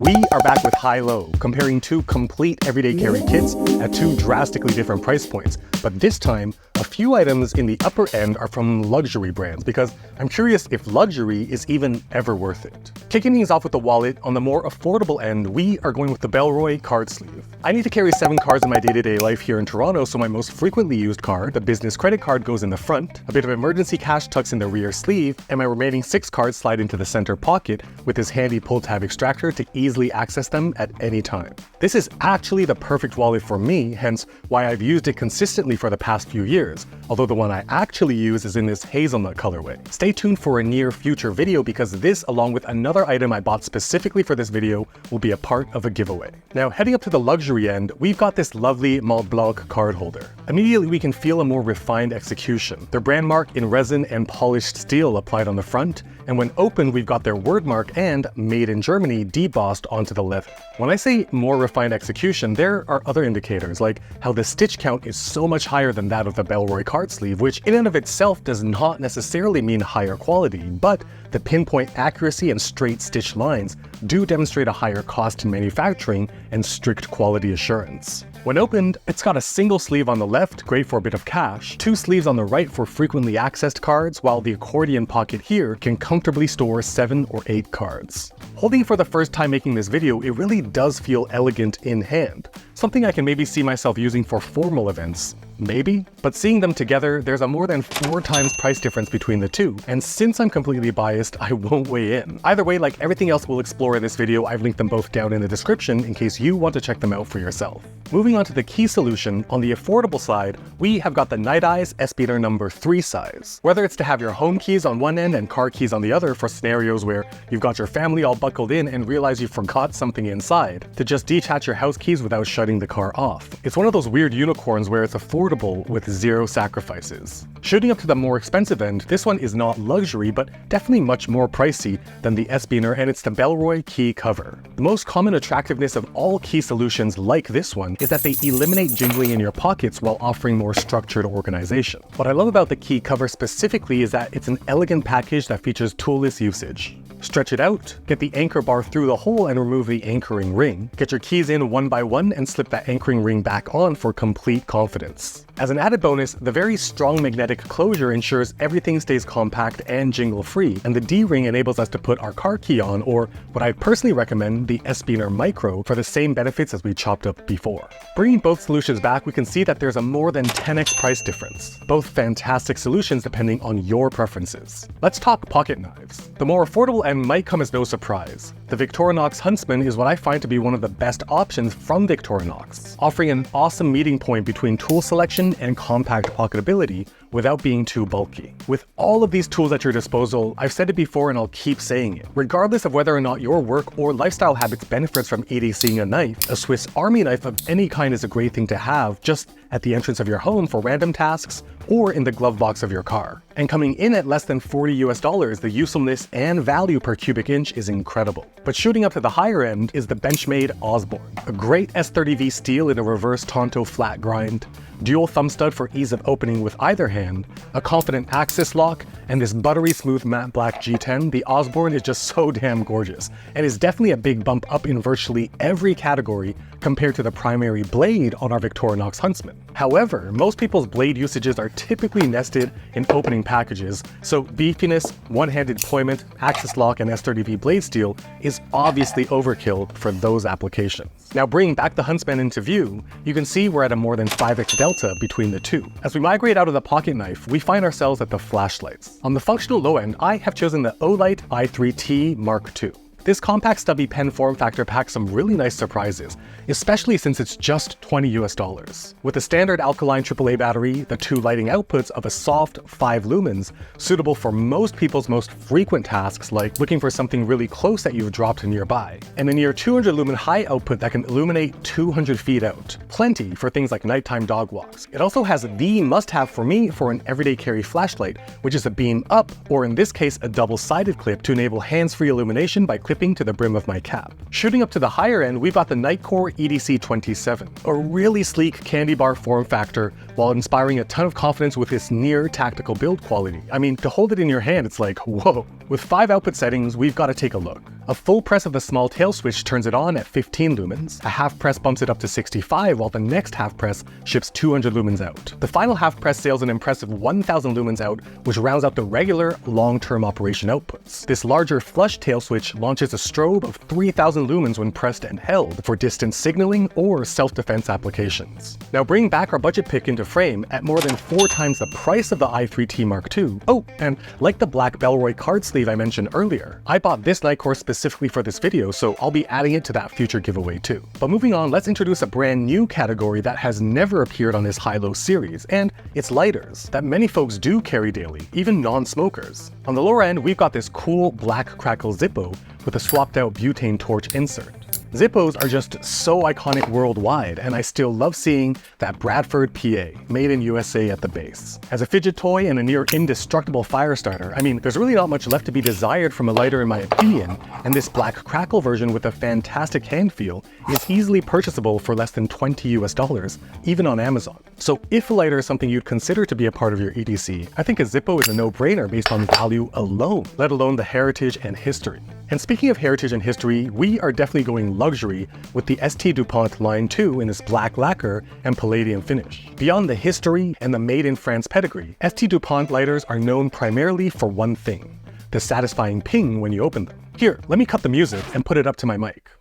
We are back with high-low, comparing two complete everyday carry kits at two drastically different price points. But this time, a few items in the upper end are from luxury brands, because I'm curious if luxury is even ever worth it. Kicking things off with the wallet, on the more affordable end, we are going with the Bellroy card sleeve. I need to carry 7 cards in my day-to-day life here in Toronto, so my most frequently used card, the business credit card, goes in the front, a bit of emergency cash tucks in the rear sleeve, and my remaining 6 cards slide into the center pocket with this handy pull tab extractor to easily access them at any time. This is actually the perfect wallet for me, hence why I've used it consistently for the past few years, although the one I actually use is in this hazelnut colorway. Stay tuned for a near future video because this, along with another item I bought specifically for this video, will be a part of a giveaway. Now, heading up to the luxury end, we've got this lovely Mont Blanc card holder. Immediately we can feel a more refined execution. Their brand mark in resin and polished steel applied on the front, and when opened we've got their word mark and Made in Germany debossed onto the leather. When I say more refined execution, there are other indicators, like how the stitch count is so much higher than that of the Bellroy card sleeve, which in and of itself does not necessarily mean higher quality, but the pinpoint accuracy and straight stitch lines do demonstrate a higher cost in manufacturing and strict quality assurance. When opened, it's got a single sleeve on the left, great for a bit of cash, 2 sleeves on the right for frequently accessed cards, while the accordion pocket here can comfortably store 7 or 8 cards. Holding for the first time making this video, it really does feel elegant in hand. Something I can maybe see myself using for formal events. Maybe? But seeing them together, there's a more than 4 times price difference between the two, and since I'm completely biased, I won't weigh in. Either way, like everything else we'll explore in this video, I've linked them both down in the description in case you want to check them out for yourself. Moving on to the key solution, on the affordable side, we have got the Night Eyes Espioneur number 3 size. Whether it's to have your home keys on one end and car keys on the other for scenarios where you've got your family all buckled in and realize you forgot something inside, to just detach your house keys without shutting the car off. It's one of those weird unicorns where it's affordable with 0 sacrifices. Shooting up to the more expensive end, this one is not luxury, but definitely much more pricey than the Espioneur, and it's the Bellroy key cover. The most common attractiveness of all key solutions like this one is that they eliminate jingling in your pockets while offering more structured organization. What I love about the key cover specifically is that it's an elegant package that features toolless usage. Stretch it out, get the anchor bar through the hole and remove the anchoring ring. Get your keys in one by one and slip that anchoring ring back on for complete confidence. As an added bonus, the very strong magnetic closure ensures everything stays compact and jingle-free, and the D-ring enables us to put our car key on, or what I personally recommend, the Espioneur Micro, for the same benefits as we chopped up before. Bringing both solutions back, we can see that there's a more than 10x price difference. Both fantastic solutions depending on your preferences. Let's talk pocket knives. The more affordable end might come as no surprise. The Victorinox Huntsman is what I find to be one of the best options from Victorinox, offering an awesome meeting point between tool selection and compact pocketability without being too bulky. With all of these tools at your disposal, I've said it before and I'll keep saying it. Regardless of whether or not your work or lifestyle habits benefits from EDCing a knife, a Swiss Army knife of any kind is a great thing to have just at the entrance of your home for random tasks or in the glove box of your car. And coming in at less than $40 the usefulness and value per cubic inch is incredible. But shooting up to the higher end is the Benchmade Osborne, a great S30V steel in a reverse Tonto flat grind, dual thumb stud for ease of opening with either hand, a confident axis lock, and this buttery smooth matte black G10. The Osborne is just so damn gorgeous, and is definitely a big bump up in virtually every category compared to the primary blade on our Victorinox Huntsman. However, most people's blade usages are typically nested in opening packages, so beefiness, one-handed deployment, axis lock, and S30V blade steel is obviously overkill for those applications. Now, bringing back the Huntsman into view, you can see we're at a more than 5x delta between the two. As we migrate out of the pocket knife, we find ourselves at the flashlights. On the functional low end, I have chosen the Olight i3T Mark II. This compact stubby pen form factor packs some really nice surprises, especially since it's just $20. With a standard alkaline AAA battery, the 2 lighting outputs of a soft 5 lumens, suitable for most people's most frequent tasks like looking for something really close that you've dropped nearby, and a near 200 lumen high output that can illuminate 200 feet out. Plenty for things like nighttime dog walks. It also has the must-have for me for an everyday carry flashlight, which is a beam up, or in this case a double-sided clip to enable hands-free illumination by clipping to the brim of my cap. Shooting up to the higher end, we've got the Nightcore EDC27, a really sleek candy bar form factor while inspiring a ton of confidence with this near tactical build quality. I mean, to hold it in your hand, it's like, whoa. With 5 output settings, we've got to take a look. A full press of the small tail switch turns it on at 15 lumens, a half press bumps it up to 65, while the next half press ships 200 lumens out. The final half press sails an impressive 1000 lumens out, which rounds out the regular long-term operation outputs. This larger flush tail switch launches a strobe of 3000 lumens when pressed and held for distance signaling or self-defense applications. Now bring back our budget pick into frame at more than 4 times the price of the i3T Mark II. Oh, and like the black Bellroy card sleeve I mentioned earlier, I bought this night core specifically for this video, so I'll be adding it to that future giveaway too. But moving on, let's introduce a brand new category that has never appeared on this high-low series, and it's lighters that many folks do carry daily, even non-smokers. On the lower end, we've got this cool black crackle Zippo with a swapped out butane torch insert. Zippos are just so iconic worldwide, and I still love seeing that Bradford PA, made in USA at the base. As a fidget toy and a near indestructible fire starter, I mean, there's really not much left to be desired from a lighter in my opinion, and this black crackle version with a fantastic hand feel is easily purchasable for less than $20 US, even on Amazon. So if a lighter is something you'd consider to be a part of your EDC, I think a Zippo is a no-brainer based on value alone, let alone the heritage and history. And speaking of heritage and history, we are definitely going luxury with the ST DuPont Line 2 in this black lacquer and palladium finish. Beyond the history and the made in France pedigree, ST DuPont lighters are known primarily for one thing: the satisfying ping when you open them. Here, let me cut the music and put it up to my mic.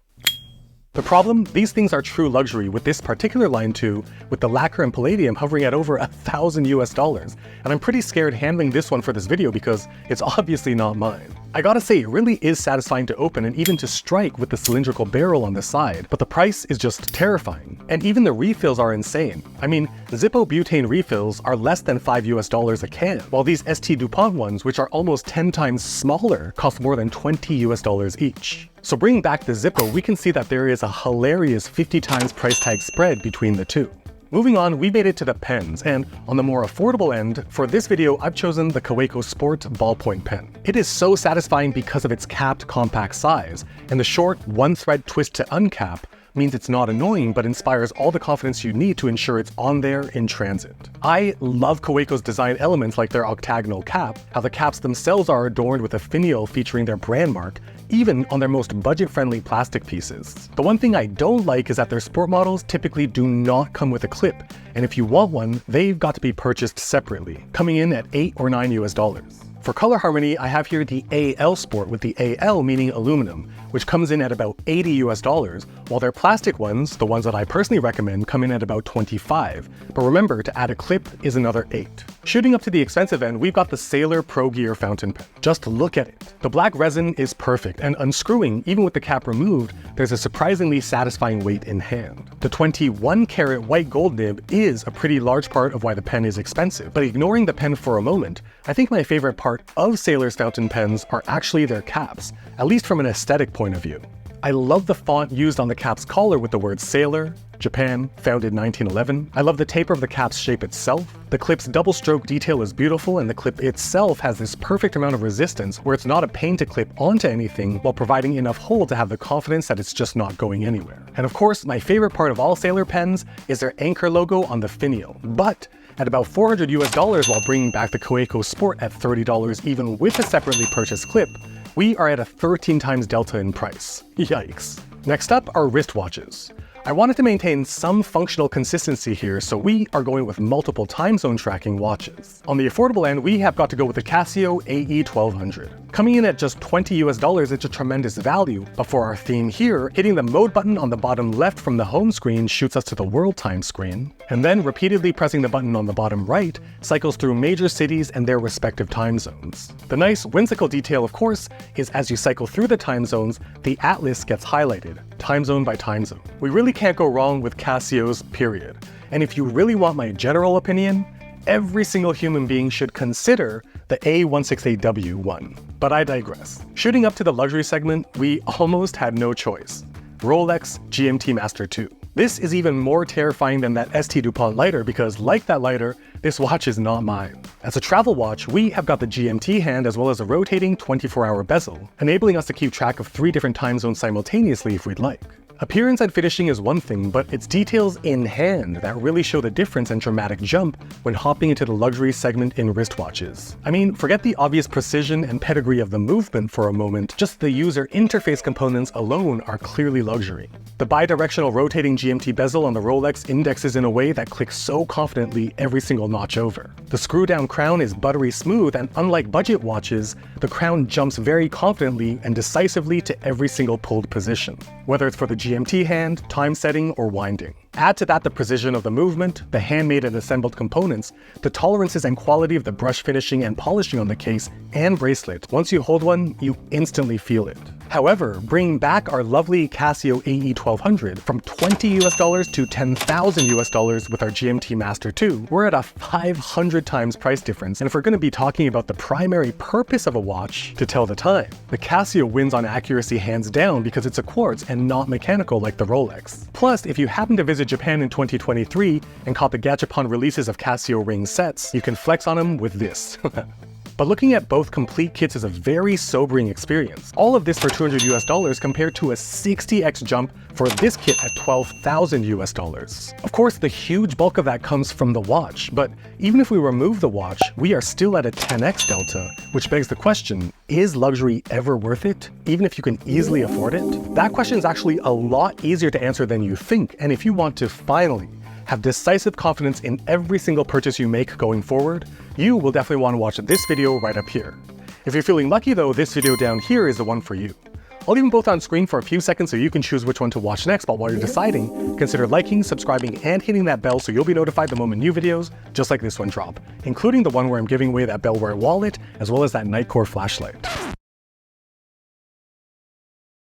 The problem? These things are true luxury with this particular Line 2 with the lacquer and palladium hovering at over $1,000 US, and I'm pretty scared handling this one for this video because it's obviously not mine. I gotta say, it really is satisfying to open and even to strike with the cylindrical barrel on the side, but the price is just terrifying. And even the refills are insane. I mean, Zippo butane refills are less than $5 US a can, while these ST DuPont ones, which are almost 10 times smaller, cost more than $20 US each. So bringing back the Zippo, we can see that there is a hilarious 50 times price tag spread between the two. Moving on, we made it to the pens, and on the more affordable end, for this video I've chosen the Kaweco Sport ballpoint pen. It is so satisfying because of its capped compact size, and the short one-thread twist to uncap means it's not annoying but inspires all the confidence you need to ensure it's on there in transit. I love Kaweco's design elements like their octagonal cap, how the caps themselves are adorned with a finial featuring their brand mark, even on their most budget-friendly plastic pieces. The one thing I don't like is that their sport models typically do not come with a clip, and if you want one, they've got to be purchased separately, coming in at $8 or $9 US. For color harmony, I have here the AL Sport with the AL meaning aluminum, which comes in at about $80 US, while their plastic ones, the ones that I personally recommend, come in at about $25. But remember, to add a clip is another $8. Shooting up to the expensive end, we've got the Sailor Pro Gear fountain pen. Just look at it. The black resin is perfect, and unscrewing, even with the cap removed, there's a surprisingly satisfying weight in hand. The 21 karat white gold nib is a pretty large part of why the pen is expensive, but ignoring the pen for a moment, I think my favorite part of Sailor's fountain pens are actually their caps, at least from an aesthetic point of view. I love the font used on the cap's collar with the words Sailor, Japan, founded 1911. I love the taper of the cap's shape itself. The clip's double stroke detail is beautiful, and the clip itself has this perfect amount of resistance where it's not a pain to clip onto anything while providing enough hold to have the confidence that it's just not going anywhere. And of course, my favorite part of all Sailor pens is their anchor logo on the finial, but at about $400 US while bringing back the Kaweco Sport at $30 even with a separately purchased clip, we are at a 13 times delta in price. Yikes. Next up are wristwatches. I wanted to maintain some functional consistency here, so we are going with multiple time zone tracking watches. On the affordable end, we have got to go with the Casio AE1200. Coming in at just $20 US, it's a tremendous value, but for our theme here, hitting the mode button on the bottom left from the home screen shoots us to the world time screen, and then repeatedly pressing the button on the bottom right cycles through major cities and their respective time zones. The nice whimsical detail, of course, is as you cycle through the time zones, the atlas gets highlighted, time zone by time zone. We really can't go wrong with Casio's, period. And if you really want my general opinion, every single human being should consider the A168W one. But I digress. Shooting up to the luxury segment, we almost had no choice. Rolex GMT Master II. This is even more terrifying than that ST DuPont lighter because, like that lighter, this watch is not mine. As a travel watch, we have got the GMT hand as well as a rotating 24-hour bezel, enabling us to keep track of 3 different time zones simultaneously if we'd like. Appearance and finishing is one thing, but it's details in hand that really show the difference and dramatic jump when hopping into the luxury segment in wristwatches. I mean, forget the obvious precision and pedigree of the movement for a moment, just the user interface components alone are clearly luxury. The bi-directional rotating GMT bezel on the Rolex indexes in a way that clicks so confidently every single notch over. The screw-down crown is buttery smooth, and unlike budget watches, the crown jumps very confidently and decisively to every single pulled position, whether it's for the GMT hand, time setting, or winding. Add to that the precision of the movement, the handmade and assembled components, the tolerances and quality of the brush finishing and polishing on the case and bracelet. Once you hold one, you instantly feel it. However, bring back our lovely Casio AE1200 from $20 to $10,000 with our GMT Master II. We're at a 500 times price difference, and if we're going to be talking about the primary purpose of a watch, to tell the time, the Casio wins on accuracy hands down because it's a quartz and not mechanical like the Rolex. Plus, if you happen to visit Japan in 2023 and caught the Gachapon releases of Casio ring sets, you can flex on them with this. But looking at both complete kits is a very sobering experience. All of this for $200 compared to a 60x jump for this kit at $12,000. Of course, the huge bulk of that comes from the watch, but even if we remove the watch, we are still at a 10x delta, which begs the question, is luxury ever worth it, even if you can easily afford it? That question is actually a lot easier to answer than you think, and if you want to finally have decisive confidence in every single purchase you make going forward, you will definitely want to watch this video right up here. If you're feeling lucky though, this video down here is the one for you. I'll leave them both on screen for a few seconds so you can choose which one to watch next, but while you're deciding, consider liking, subscribing, and hitting that bell so you'll be notified the moment new videos just like this one drop, including the one where I'm giving away that Bellware wallet as well as that Nightcore flashlight.